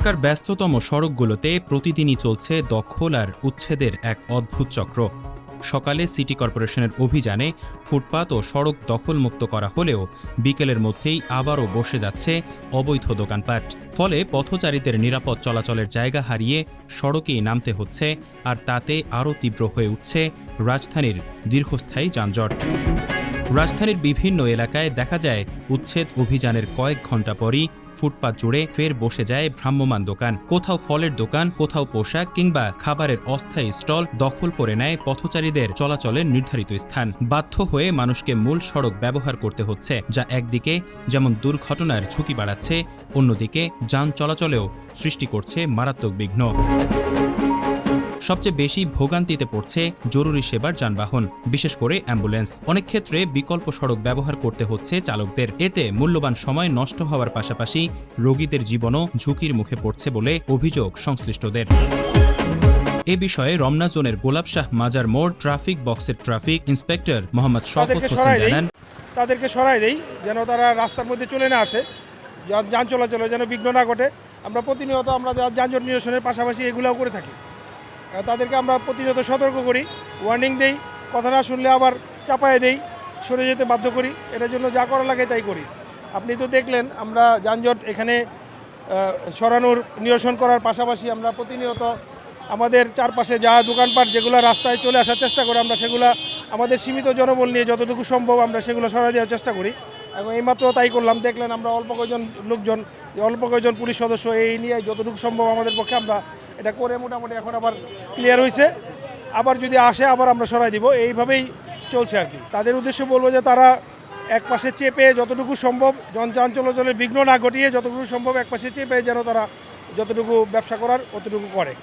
ঢাকার ব্যস্ততম সড়কগুলোতে প্রতিদিনই চলছে দখল আর উচ্ছেদের এক অদ্ভুত চক্র। সকালে সিটি কর্পোরেশনের অভিযানে ফুটপাত ও সড়ক দখলমুক্ত করা হলেও বিকেলের মধ্যেই আবারও বসে যাচ্ছে অবৈধ দোকানপাট। ফলে পথচারীদের নিরাপদ চলাচলের জায়গা হারিয়ে সড়কেই নামতে হচ্ছে, আর তাতে আরও তীব্র হয়ে উঠছে রাজধানীর দীর্ঘস্থায়ী যানজট। রাজধানীর বিভিন্ন এলাকায় দেখা যায় উচ্ছেদ অভিযানের কয়েক ঘণ্টা পরই ফুটপাত জুড়ে ফের বসে যায় ভ্রাম্যমাণ দোকান। কোথাও ফলের দোকান, কোথাও পোশাক কিংবা খাবারের অস্থায়ী স্টল দখল করে নেয় পথচারীদের চলাচলের নির্ধারিত স্থান। বাধ্য হয়ে মানুষকে মূল সড়ক ব্যবহার করতে হচ্ছে, যা একদিকে যেমন দুর্ঘটনার ঝুঁকি বাড়াচ্ছে, অন্যদিকে যান চলাচলেও সৃষ্টি করছে মারাত্মক বিঘ্ন। সবচেয়ে বেশি ভোগান্তিতে পড়ছে জরুরি সেবার যানবাহন, বিশেষ করে অ্যাম্বুলেন্স। অনেক ক্ষেত্রে বিকল্প সড়ক ব্যবহার করতে হচ্ছে চালকদের। এতে মূল্যবান সময় নষ্ট হওয়ার পাশাপাশি রোগীদের জীবনও ঝুঁকির মুখে পড়ছে বলে অভিযোগ সংশ্লিষ্টদের। এ বিষয়ে রমনা জোনের গোলাপশাহ মাজার মোড় ট্রাফিক বক্সের ট্রাফিক ইন্সপেক্টর মোহাম্মদ শওকত হোসেন জানান, তাদেরকে সরাই দেই যেন তারা রাস্তার মধ্যে চলে না আসে, যান চলাচলে যেন বিঘ্ন না ঘটে। আমরা প্রতিনিয়ত আমরা যানজট নিরসনের পাশাপাশি এগুলোও করে থাকি। তাদেরকে আমরা প্রতিনিয়ত সতর্ক করি, ওয়ার্নিং দেই, কথা না শুনলে আবার চাপায়ে দেই, সরে যেতে বাধ্য করি। এটার জন্য যা করা লাগে তাই করি। আপনি তো দেখলেন আমরা যানজট এখানে সরানোর নিরসন করার পাশাপাশি আমরা প্রতিনিয়ত আমাদের চারপাশে যা দোকানপাট যেগুলো রাস্তায় চলে আসার চেষ্টা করি, আমরা সেগুলো আমাদের সীমিত জনবল নিয়ে যতটুকু সম্ভব আমরা সেগুলো সরাই দেওয়ার চেষ্টা করি। এবং এইমাত্র তাই করলাম। দেখলেন আমরা অল্প কয়েকজন পুলিশ সদস্য এই নিয়ে যতটুকু সম্ভব আমাদের পক্ষে আমরা এটা করে মোটামুটি এখন আবার ক্লিয়ার হয়েছে। আবার যদি আসে আবার আমরা সরাই দিব, এইভাবেই চলছে আর কি। তাদের উদ্দেশ্যে বলবো যে তারা এক পাশে চেপে যতটুকু সম্ভব যান চলাচলের বিঘ্ন না ঘটিয়ে যতটুকু সম্ভব এক পাশে চেপে যেন তারা যতটুকু ব্যবসা করার অতটুকু করে।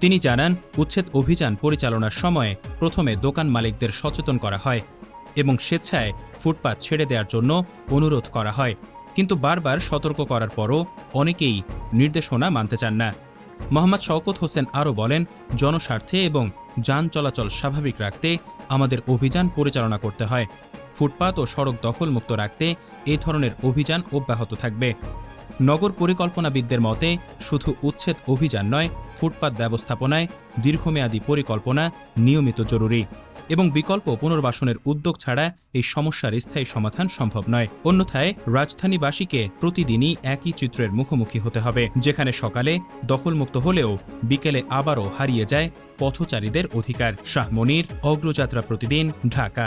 তিনি জানান, উচ্ছেদ অভিযান পরিচালনার সময় প্রথমে দোকান মালিকদের সচেতন করা হয় এবং স্বেচ্ছায় ফুটপাত ছেড়ে দেওয়ার জন্য অনুরোধ করা হয়, কিন্তু বারবার সতর্ক করার পরও অনেকেই নির্দেশনা মানতে চান না। মোহাম্মদ শওকত হোসেন আরও বলেন, জনস্বার্থে এবং যান চলাচল স্বাভাবিক রাখতে আমাদের অভিযান পরিচালনা করতে হয়। ফুটপাত ও সড়ক দখলমুক্ত রাখতে এই ধরনের অভিযান অব্যাহত থাকবে। নগর পরিকল্পনাবিদদের মতে শুধু উচ্ছেদ অভিযান নয়, ফুটপাত ব্যবস্থাপনায় দীর্ঘমেয়াদী পরিকল্পনা নিয়মিত জরুরি এবং বিকল্প পুনর্বাসনের উদ্যোগ ছাড়া এই সমস্যার স্থায়ী সমাধান সম্ভব নয়। অন্যথায় রাজধানীবাসীকে প্রতিদিনই একই চিত্রের মুখোমুখি হতে হবে, যেখানে সকালে দখলমুক্ত হলেও বিকেলে আবারও হারিয়ে যায় পথচারীদের অধিকার। শাহ মনির, অগ্রযাত্রা প্রতিদিন, ঢাকা।